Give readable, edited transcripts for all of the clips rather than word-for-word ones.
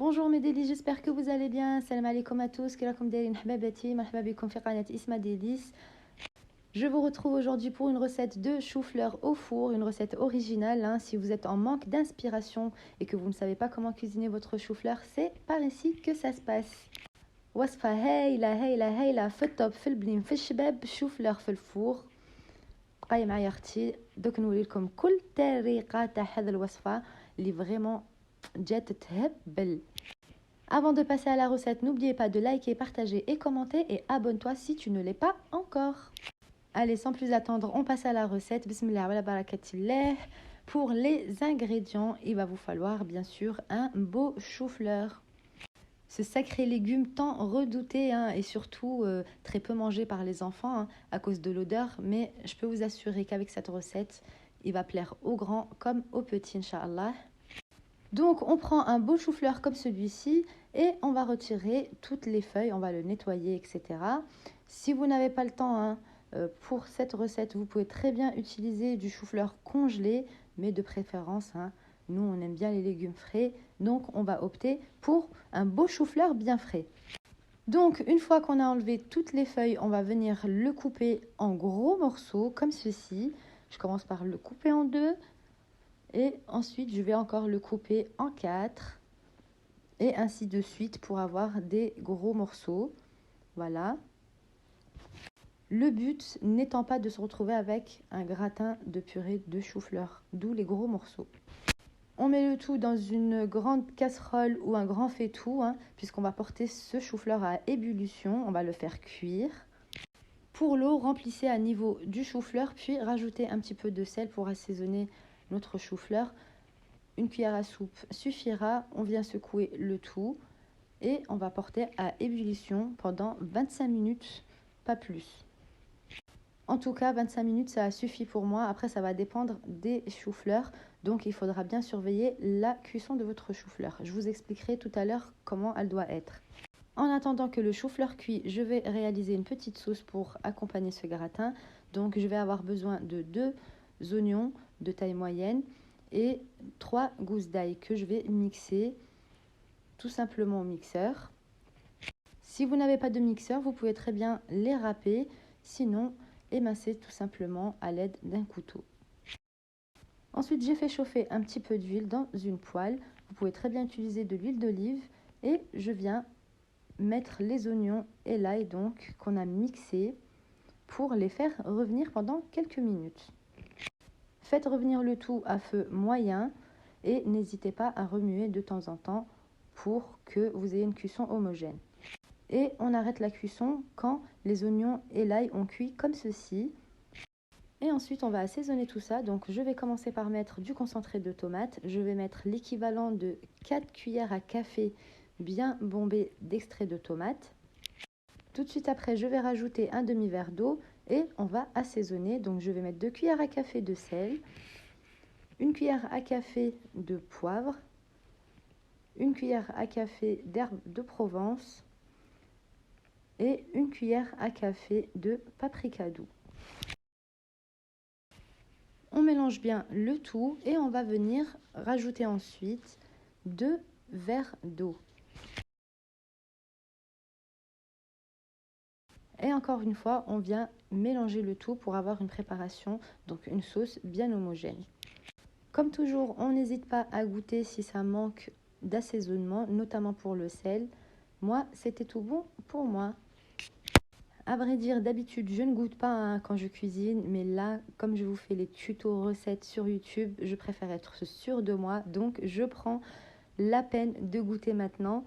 Bonjour mes délices, j'espère que vous allez bien. Salam alaikum à tous, kirakum darin hababati, marhaba bikum fi qanat Isma Délices. Je vous retrouve aujourd'hui pour une recette de chou-fleur au four, une recette originale. Si vous êtes en manque d'inspiration et que vous ne savez pas comment cuisiner votre chou-fleur, c'est par ici que ça se passe. وصفة هايلة في الطب في البنين في الشباب chou-fleur في الفور. بقاي معايا اختي دوك نوري لكم كل طريقة تاع هذه الوصفة اللي فريمون جات تهبل. Avant de passer à la recette, n'oubliez pas de liker, partager et commenter et abonne-toi si tu ne l'es pas encore. Allez, sans plus attendre, on passe à la recette. Bismillah wa la barakatillah. Pour les ingrédients, il va vous falloir bien sûr un beau chou-fleur. Ce sacré légume tant redouté et surtout très peu mangé par les enfants à cause de l'odeur. Mais je peux vous assurer qu'avec cette recette, il va plaire aux grands comme aux petits, Inch'Allah. Donc on prend un beau chou-fleur comme celui-ci et on va retirer toutes les feuilles, on va le nettoyer, etc. Si vous n'avez pas le temps pour cette recette, vous pouvez très bien utiliser du chou-fleur congelé, mais de préférence, nous on aime bien les légumes frais, donc on va opter pour un beau chou-fleur bien frais. Donc une fois qu'on a enlevé toutes les feuilles, on va venir le couper en gros morceaux comme ceci. Je commence par le couper en deux. Et ensuite, je vais encore le couper en 4. Et ainsi de suite pour avoir des gros morceaux. Voilà. Le but n'étant pas de se retrouver avec un gratin de purée de chou-fleur. D'où les gros morceaux. On met le tout dans une grande casserole ou un grand faitout. Puisqu'on va porter ce chou-fleur à ébullition. On va le faire cuire. Pour l'eau, remplissez à niveau du chou-fleur. Puis rajoutez un petit peu de sel pour assaisonner notre chou-fleur. Une cuillère à soupe suffira, on vient secouer le tout et on va porter à ébullition pendant 25 minutes, pas plus. En tout cas, 25 minutes, ça suffit pour moi. Après, ça va dépendre des choux-fleurs, donc il faudra bien surveiller la cuisson de votre chou-fleur. Je vous expliquerai tout à l'heure comment elle doit être. En attendant que le chou-fleur cuit, je vais réaliser une petite sauce pour accompagner ce gratin. Donc, je vais avoir besoin de 2 oignons de taille moyenne et 3 gousses d'ail que je vais mixer tout simplement au mixeur. Si vous n'avez pas de mixeur, vous pouvez très bien les râper, sinon émincer tout simplement à l'aide d'un couteau. Ensuite, j'ai fait chauffer un petit peu d'huile dans une poêle. Vous pouvez très bien utiliser de l'huile d'olive et je viens mettre les oignons et l'ail donc qu'on a mixé pour les faire revenir pendant quelques minutes. Faites revenir le tout à feu moyen et n'hésitez pas à remuer de temps en temps pour que vous ayez une cuisson homogène. Et on arrête la cuisson quand les oignons et l'ail ont cuit comme ceci. Et ensuite, on va assaisonner tout ça. Donc, je vais commencer par mettre du concentré de tomate. Je vais mettre l'équivalent de 4 cuillères à café bien bombé d'extrait de tomate. Tout de suite après, je vais rajouter un demi-verre d'eau et on va assaisonner. Donc, je vais mettre 2 cuillères à café de sel, 1 cuillère à café de poivre, 1 cuillère à café d'herbes de Provence et 1 cuillère à café de paprika doux. On mélange bien le tout et on va venir rajouter ensuite 2 verres d'eau. Et encore une fois, on vient mélanger le tout pour avoir une préparation, donc une sauce bien homogène. Comme toujours, on n'hésite pas à goûter si ça manque d'assaisonnement, notamment pour le sel. Moi, c'était tout bon pour moi. À vrai dire, d'habitude, je ne goûte pas quand je cuisine, mais là, comme je vous fais les tutos recettes sur YouTube, je préfère être sûre de moi, donc je prends la peine de goûter maintenant.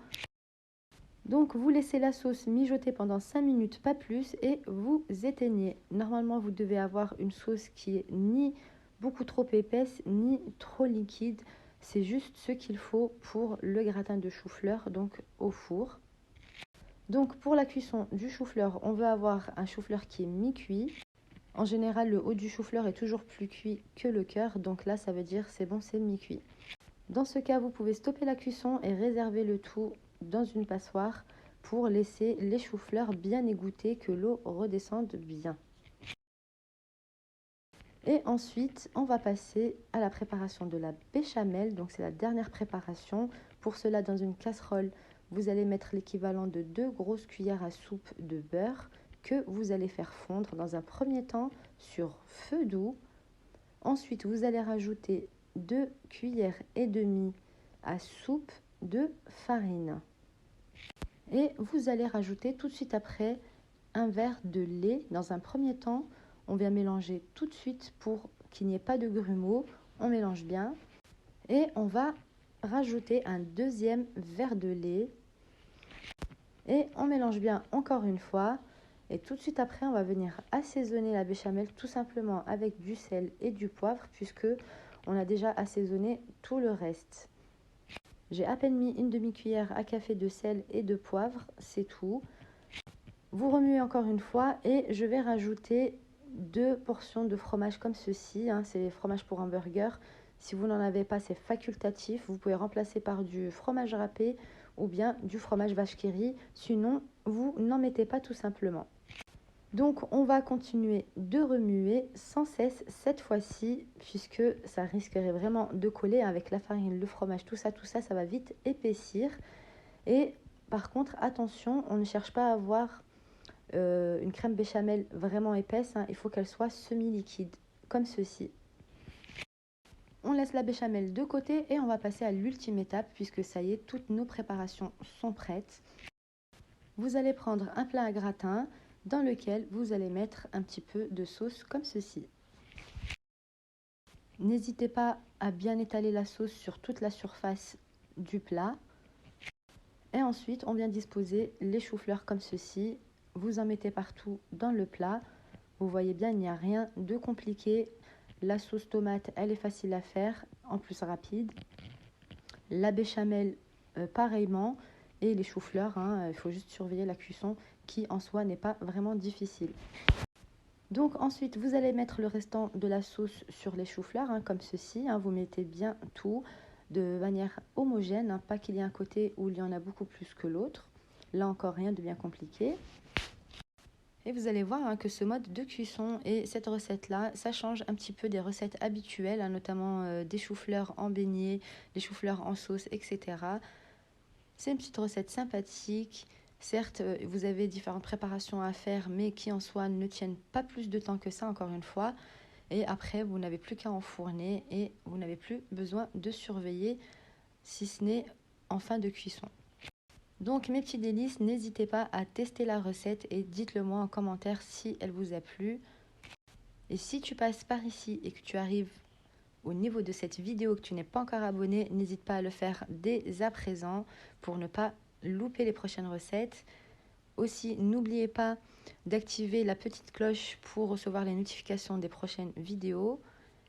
Donc, vous laissez la sauce mijoter pendant 5 minutes, pas plus, et vous éteignez. Normalement, vous devez avoir une sauce qui est ni beaucoup trop épaisse, ni trop liquide. C'est juste ce qu'il faut pour le gratin de chou-fleur, donc au four. Donc, pour la cuisson du chou-fleur, on veut avoir un chou-fleur qui est mi-cuit. En général, le haut du chou-fleur est toujours plus cuit que le cœur, donc là, ça veut dire c'est bon, c'est mi-cuit. Dans ce cas, vous pouvez stopper la cuisson et réserver le tout dans une passoire pour laisser les choux-fleurs bien égouttés, que l'eau redescende bien. Et Et ensuite, on va passer à la préparation de la béchamel. Donc, c'est la dernière préparation. Pour cela, dans une casserole, vous allez mettre l'équivalent de 2 grosses cuillères à soupe de beurre que vous allez faire fondre dans un premier temps sur feu doux. Ensuite, vous allez rajouter 2 cuillères et demie à soupe de farine. Et vous allez rajouter tout de suite après un verre de lait. Dans un premier temps, on vient mélanger tout de suite pour qu'il n'y ait pas de grumeaux. On mélange bien et on va rajouter un deuxième verre de lait. Et on mélange bien encore une fois. Et tout de suite après, on va venir assaisonner la béchamel tout simplement avec du sel et du poivre puisque on a déjà assaisonné tout le reste. J'ai à peine mis une demi-cuillère à café de sel et de poivre, c'est tout. Vous remuez encore une fois et je vais rajouter 2 portions de fromage comme ceci. C'est fromage pour hamburger. Si vous n'en avez pas, c'est facultatif. Vous pouvez remplacer par du fromage râpé ou bien du fromage vache qui rit. Sinon, vous n'en mettez pas tout simplement. Donc, on va continuer de remuer sans cesse cette fois-ci, puisque ça risquerait vraiment de coller avec la farine, le fromage, tout ça, ça va vite épaissir. Et par contre, attention, on ne cherche pas à avoir une crème béchamel vraiment épaisse, il faut qu'elle soit semi-liquide, comme ceci. On laisse la béchamel de côté et on va passer à l'ultime étape, puisque ça y est, toutes nos préparations sont prêtes. Vous allez prendre un plat à gratin, dans lequel vous allez mettre un petit peu de sauce comme ceci. N'hésitez pas à bien étaler la sauce sur toute la surface du plat. Et ensuite, on vient disposer les choux-fleurs comme ceci. Vous en mettez partout dans le plat. Vous voyez bien, il n'y a rien de compliqué. La sauce tomate, elle est facile à faire, en plus rapide. La béchamel, pareillement. Et les choux-fleurs, il faut juste surveiller la cuisson qui en soi n'est pas vraiment difficile. Donc ensuite, vous allez mettre le restant de la sauce sur les choux-fleurs, comme ceci. Vous mettez bien tout de manière homogène, pas qu'il y ait un côté où il y en a beaucoup plus que l'autre. Là encore, rien de bien compliqué. Et vous allez voir que ce mode de cuisson et cette recette-là, ça change un petit peu des recettes habituelles, notamment des choux-fleurs en beignets, des choux-fleurs en sauce, etc. C'est une petite recette sympathique. Certes, vous avez différentes préparations à faire, mais qui en soi ne tiennent pas plus de temps que ça, encore une fois. Et après, vous n'avez plus qu'à enfourner et vous n'avez plus besoin de surveiller, si ce n'est en fin de cuisson. Donc, mes petits délices, n'hésitez pas à tester la recette et dites-le moi en commentaire si elle vous a plu. Et si tu passes par ici et que tu arrives au niveau de cette vidéo, que tu n'es pas encore abonné, n'hésite pas à le faire dès à présent pour ne pas louper les prochaines recettes. Aussi, n'oubliez pas d'activer la petite cloche pour recevoir les notifications des prochaines vidéos.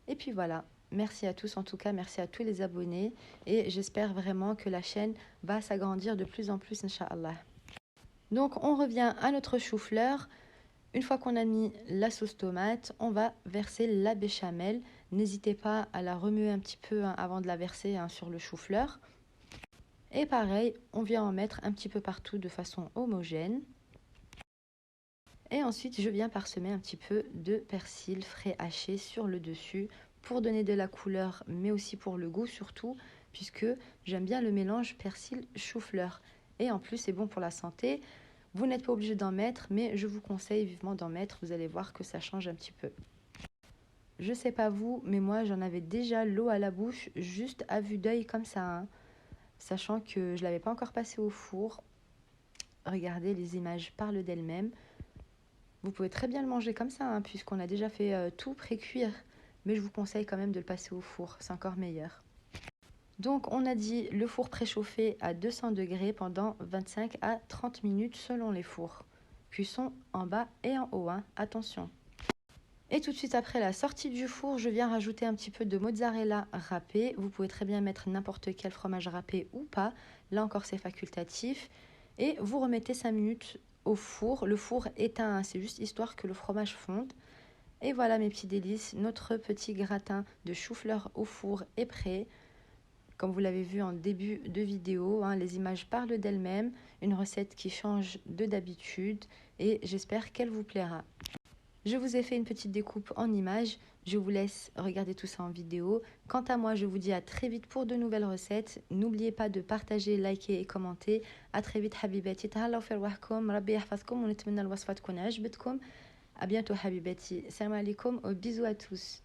Et puis voilà, merci à tous en tout cas, merci à tous les abonnés et j'espère vraiment que la chaîne va s'agrandir de plus en plus, Inch'Allah. Donc on revient à notre chou-fleur. Une fois qu'on a mis la sauce tomate, on va verser la béchamel. N'hésitez pas à la remuer un petit peu avant de la verser sur le chou-fleur. Et pareil, on vient en mettre un petit peu partout de façon homogène. Et ensuite, je viens parsemer un petit peu de persil frais haché sur le dessus pour donner de la couleur, mais aussi pour le goût surtout, puisque j'aime bien le mélange persil-chou-fleur. Et en plus, c'est bon pour la santé. Vous n'êtes pas obligé d'en mettre, mais je vous conseille vivement d'en mettre. Vous allez voir que ça change un petit peu. Je sais pas vous, mais moi, j'en avais déjà l'eau à la bouche, juste à vue d'œil comme ça. Sachant que je ne l'avais pas encore passé au four. Regardez, les images parlent d'elles-mêmes. Vous pouvez très bien le manger comme ça, puisqu'on a déjà fait tout pré-cuire. Mais je vous conseille quand même de le passer au four, c'est encore meilleur. Donc on a dit le four préchauffé à 200 degrés pendant 25 à 30 minutes selon les fours. Cuisson en bas et en haut, attention. Et tout de suite après la sortie du four, je viens rajouter un petit peu de mozzarella râpé. Vous pouvez très bien mettre n'importe quel fromage râpé ou pas. Là encore, c'est facultatif. Et vous remettez 5 minutes au four. Le four éteint, c'est juste histoire que le fromage fonde. Et voilà mes petits délices, notre petit gratin de chou-fleur au four est prêt. Comme vous l'avez vu en début de vidéo, les images parlent d'elles-mêmes. Une recette qui change de d'habitude et j'espère qu'elle vous plaira. Je vous ai fait une petite découpe en images. Je vous laisse regarder tout ça en vidéo. Quant à moi, je vous dis à très vite pour de nouvelles recettes. N'oubliez pas de partager, liker et commenter. À très vite حبيباتي تهلاو في رواحكم ربي يحفظكم ونتمنى الوصفة تكون عجبتكم. À bientôt حبيباتي. Salam alaikum. Bisous à tous.